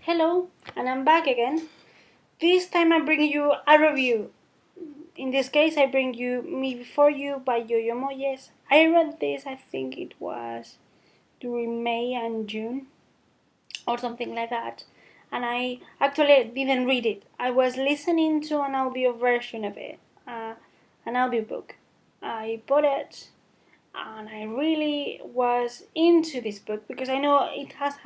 Hello, and I'm back again. This time I bring you a review. In this case, I bring you Me Before You by Jojo Moyes. I read this, I think it was during May and June, or something like that. And I actually didn't read it. I was listening to an audio version of it, an audiobook. I bought it, and I really was into this book because I know it has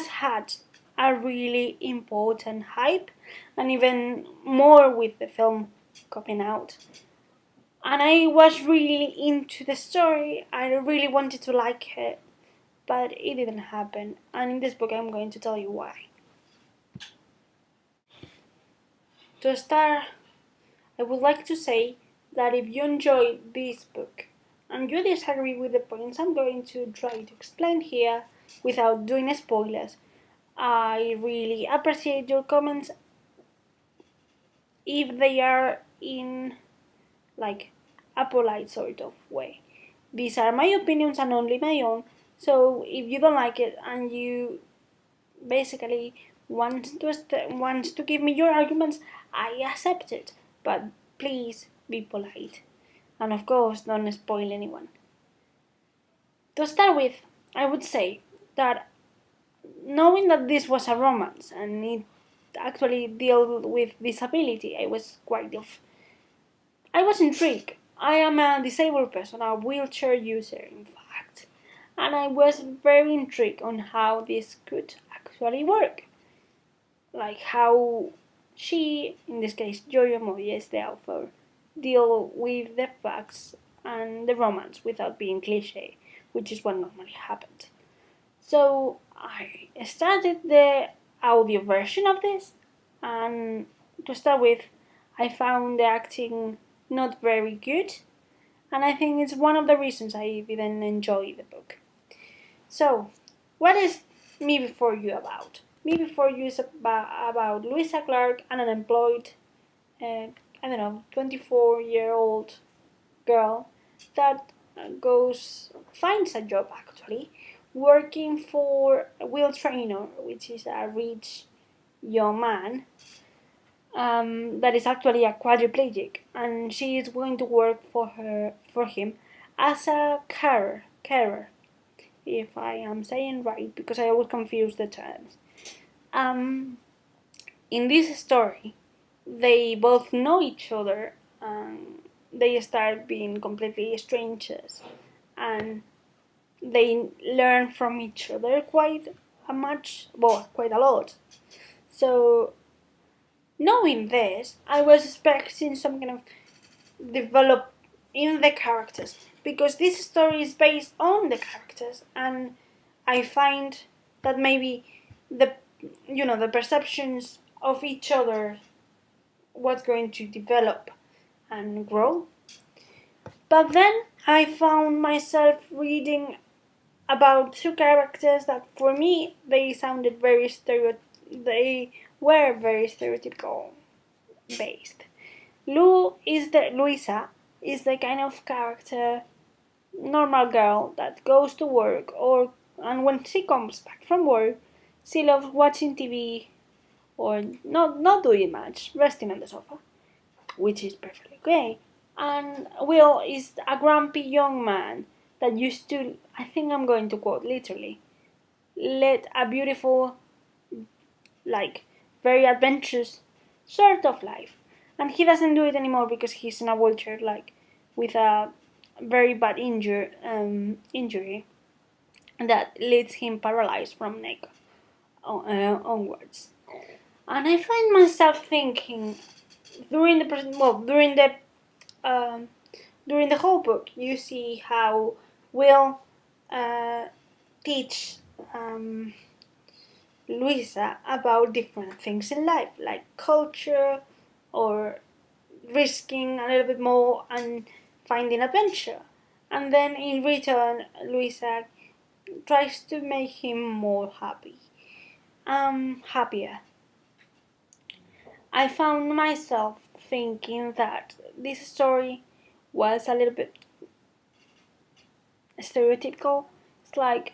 had a really important hype, and even more with the film coming out. And I was really into the story. I really wanted to like it, but it didn't happen. And in this book, I'm going to tell you why. To start, I would like to say that if you enjoy this book and you disagree with the points I'm going to try to explain here without doing spoilers, I really appreciate your comments if they are in like a polite sort of way. These are my opinions and only my own, so if you don't like it and you basically wants to give me your arguments, I accept it. But please be polite. And of course, don't spoil anyone. To start with, I would say that knowing that this was a romance and it actually dealt with disability, I was intrigued. I am a disabled person, a wheelchair user, in fact, and I was very intrigued on how this could actually work. Like how she, in this case Jojo Moyes, the author, deal with the facts and the romance without being cliche, which is what normally happens. So I started the audio version of this, and to start with, I found the acting not very good, and I think it's one of the reasons I didn't enjoy the book. So, what is Me Before You about? Me Before You is about Louisa Clark, an unemployed, I don't know, 24-year-old girl that finds a job actually, working for a wheel trainer, which is a rich young man that is actually a quadriplegic, and she is going to work for him as a carer, if I am saying right, because I always confuse the terms. Um, in this story, they both know each other, and they start being completely strangers, and they learn from each other quite a lot. So, knowing this, I was expecting some kind of develop in the characters because this story is based on the characters, and I find that maybe the perceptions of each other was going to develop and grow. But then I found myself reading about two characters that for me they were very stereotypical based. Louisa is the kind of character, normal girl that goes to work, and when she comes back from work, she loves watching TV or not doing much, resting on the sofa, which is perfectly okay. And Will is a grumpy young man that used to, I think I'm going to quote literally, led a beautiful, like, very adventurous sort of life. And he doesn't do it anymore because he's in a wheelchair, like, with a very bad injury that leaves him paralyzed from neck onwards. And I find myself thinking during um, during the whole book, you see how Will teach Luisa about different things in life, like culture or risking a little bit more and finding adventure. And then in return, Luisa tries to make him more happier. I found myself thinking that this story was a little bit stereotypical. It's like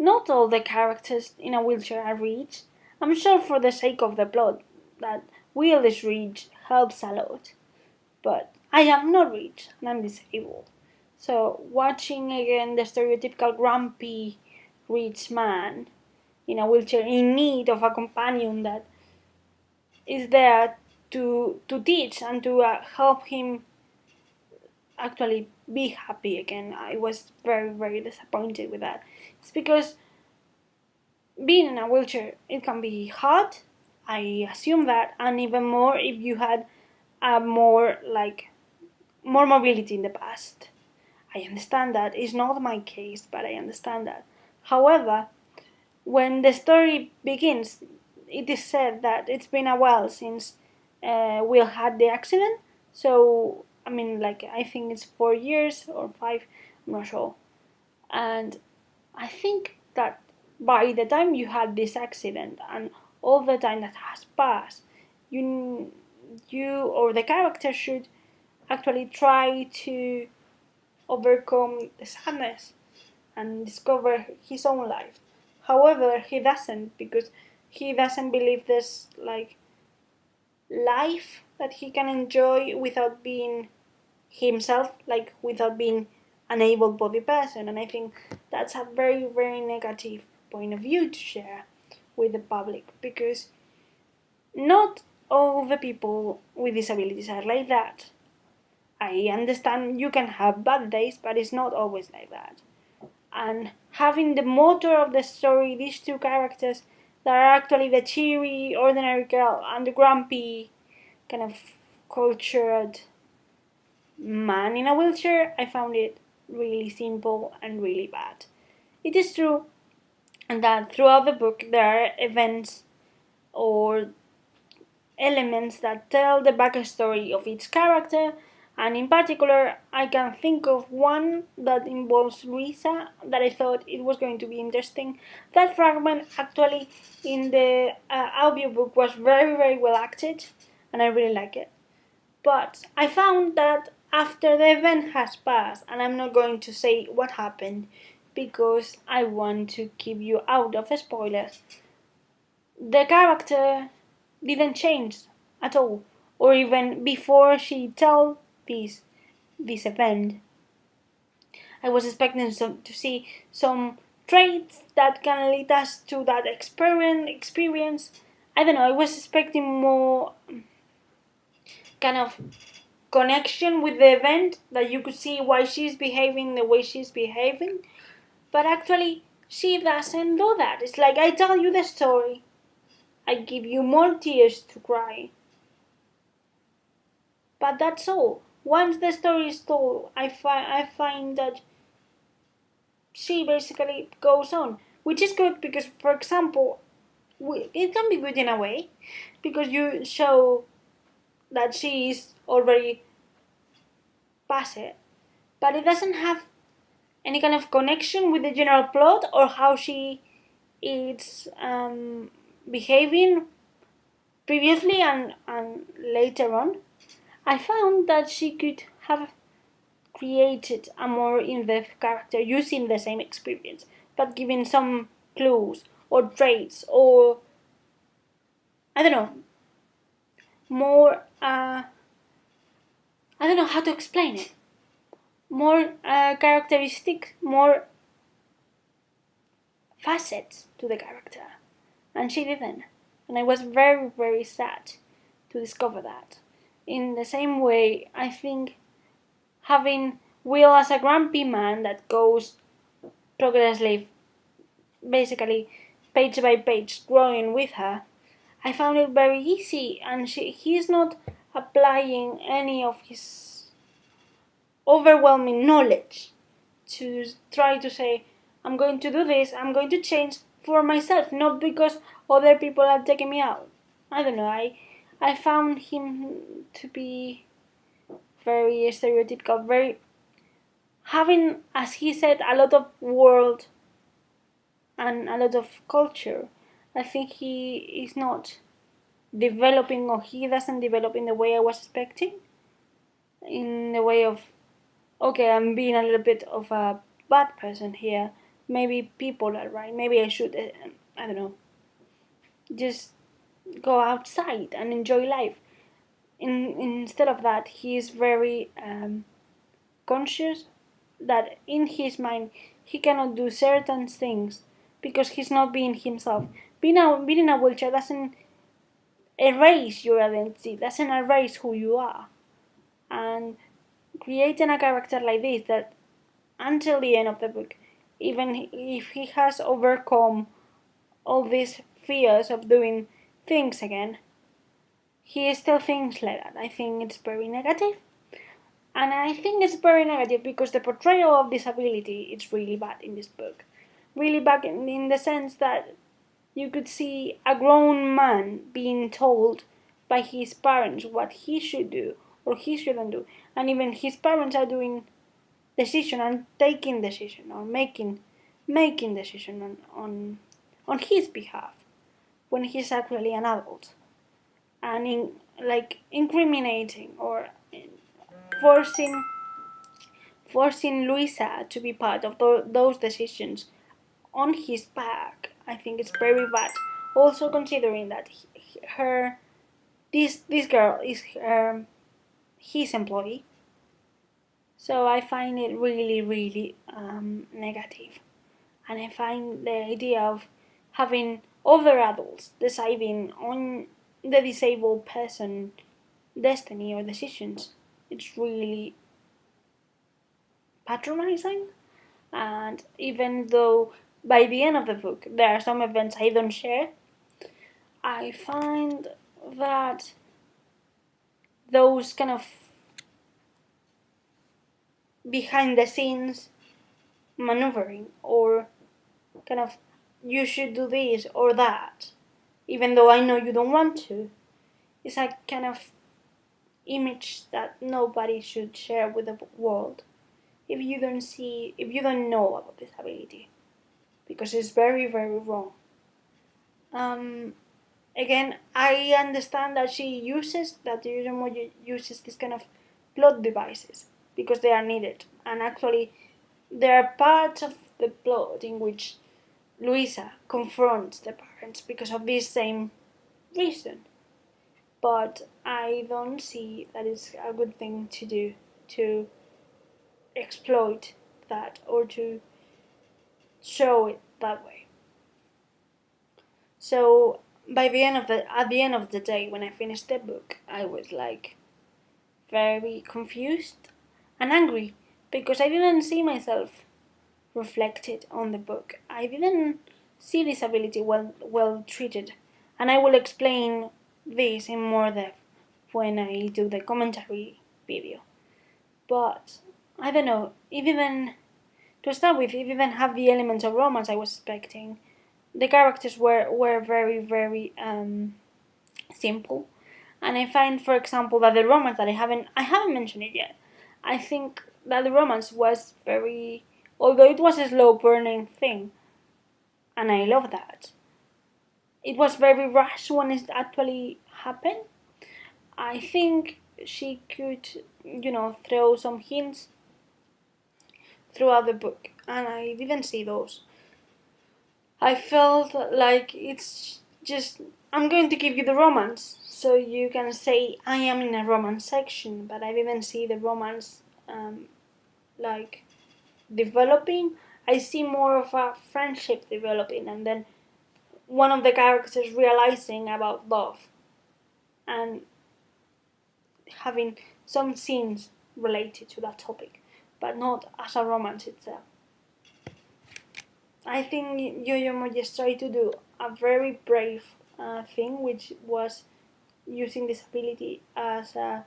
not all the characters in a wheelchair are rich. I'm sure for the sake of the plot that Will is rich helps a lot. But I am not rich and I'm disabled. So watching again the stereotypical grumpy rich man in a wheelchair in need of a companion that is there to teach and to help him actually be happy again. I was very disappointed with that. It's because being in a wheelchair it can be hard. I assume that, and even more if you had a more mobility in the past. I understand that. It's not my case, but I understand that. However, when the story begins, it is said that it's been a while since Will had the accident. So, I mean, like, I think it's 4 years or five, I'm not sure. And I think that by the time you had this accident and all the time that has passed, you or the character should actually try to overcome the sadness and discover his own life. However, he doesn't because he doesn't believe there's like life that he can enjoy without being himself, like without being an able bodied person. And I think that's a very negative point of view to share with the public because not all the people with disabilities are like that. I understand you can have bad days, but it's not always like that. And having the motor of the story, these two characters that are actually the cheery, ordinary girl and the grumpy, kind of cultured man in a wheelchair, I found it really simple and really bad. It is true that throughout the book there are events or elements that tell the backstory of each character, and in particular I can think of one that involves Luisa that I thought it was going to be interesting. That fragment actually in the audiobook was very well acted and I really like it. But I found that after the event has passed, and I'm not going to say what happened because I want to keep you out of spoilers, the character didn't change at all, or even before she told this event. I was expecting to see some traits that can lead us to that experience. I don't know. I was expecting more kind of connection with the event that you could see why she's behaving the way she's behaving, but actually she doesn't do that. It's like I tell you the story, I give you more tears to cry. But that's all. Once the story is told, I find that she basically goes on, which is good because, for example, it can be good in a way because you show that she is already past it, but it doesn't have any kind of connection with the general plot or how she is behaving previously and later on. I found that she could have created a more in-depth character using the same experience, but giving some clues or traits or I don't know, more. I don't know how to explain it. More characteristic, more facets to the character, and she didn't, and I was very sad to discover that. In the same way, I think having Will as a grumpy man that goes progressively, basically page by page, growing with her, I found it very easy, and he's not applying any of his overwhelming knowledge to try to say, I'm going to do this, I'm going to change for myself, not because other people are taking me out. I don't know, I found him to be very stereotypical, very having, as he said, a lot of world and a lot of culture. I think he is not developing, or he doesn't develop in the way I was expecting. In the way of, okay, I'm being a little bit of a bad person here maybe people are right. Maybe I should, I don't know, just go outside and enjoy life. Instead of that, he is very conscious that in his mind he cannot do certain things because he's not being himself. Being in a wheelchair doesn't erase your identity, doesn't erase who you are. And creating a character like this that until the end of the book, even if he has overcome all these fears of doing things again, he still thinks like that. I think it's very negative. And I think it's very negative because the portrayal of disability is really bad in this book. Really bad in the sense that you could see a grown man being told by his parents what he should do or he shouldn't do. And even his parents are doing decision and taking decision or making decision on his behalf when he's actually an adult. And incriminating or forcing Luisa to be part of those decisions on his back. I think it's very bad. Also considering that this girl is his employee, so I find it really really negative, and I find the idea of having other adults deciding on the disabled person destiny or decisions, it's really patronizing. And even though by the end of the book there are some events I don't share, I find that those kind of behind the scenes maneuvering or kind of you should do this or that, even though I know you don't want to, is a kind of image that nobody should share with the world if you don't know about disability, because it's very very wrong. Again, I understand that Jojo Moyes uses this kind of plot devices because they are needed, and actually there are parts of the plot in which Luisa confronts the parents because of this same reason. But I don't see that it's a good thing to do, to exploit that or to show it that way. So at the end of the day, when I finished the book, I was like very confused and angry because I didn't see myself reflected on the book. I didn't see disability well treated, and I will explain this in more depth when I do the commentary video. But I don't know, if even to start with, if even have the elements of romance I was expecting, the characters were very very simple, and I find, for example, that the romance that I haven't mentioned it yet. I think that the romance was very, although it was a slow burning thing, and I love that. It was very rushed when it actually happened. I think she could, throw some hints throughout the book, and I didn't see those. I felt like it's just, I'm going to give you the romance, so you can say I am in a romance section, but I didn't see the romance like developing. I see more of a friendship developing, and then one of the characters realizing about love and having some scenes related to that topic, but not as a romance itself. I think Jojo Moyes tried to do a very brave thing, which was using disability as a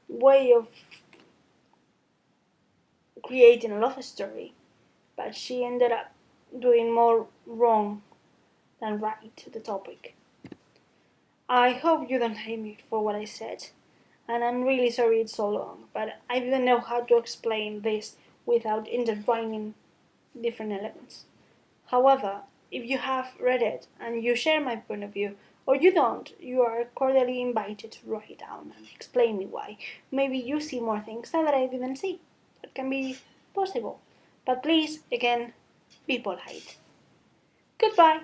way of creating a love story, but she ended up doing more wrong than right to the topic. I hope you don't hate me for what I said, and I'm really sorry it's so long, but I didn't know how to explain this without intertwining different elements. However, if you have read it and you share my point of view, or you don't, you are cordially invited to write down and explain me why. Maybe you see more things that I didn't see. That can be possible. But please, again, be polite. Goodbye.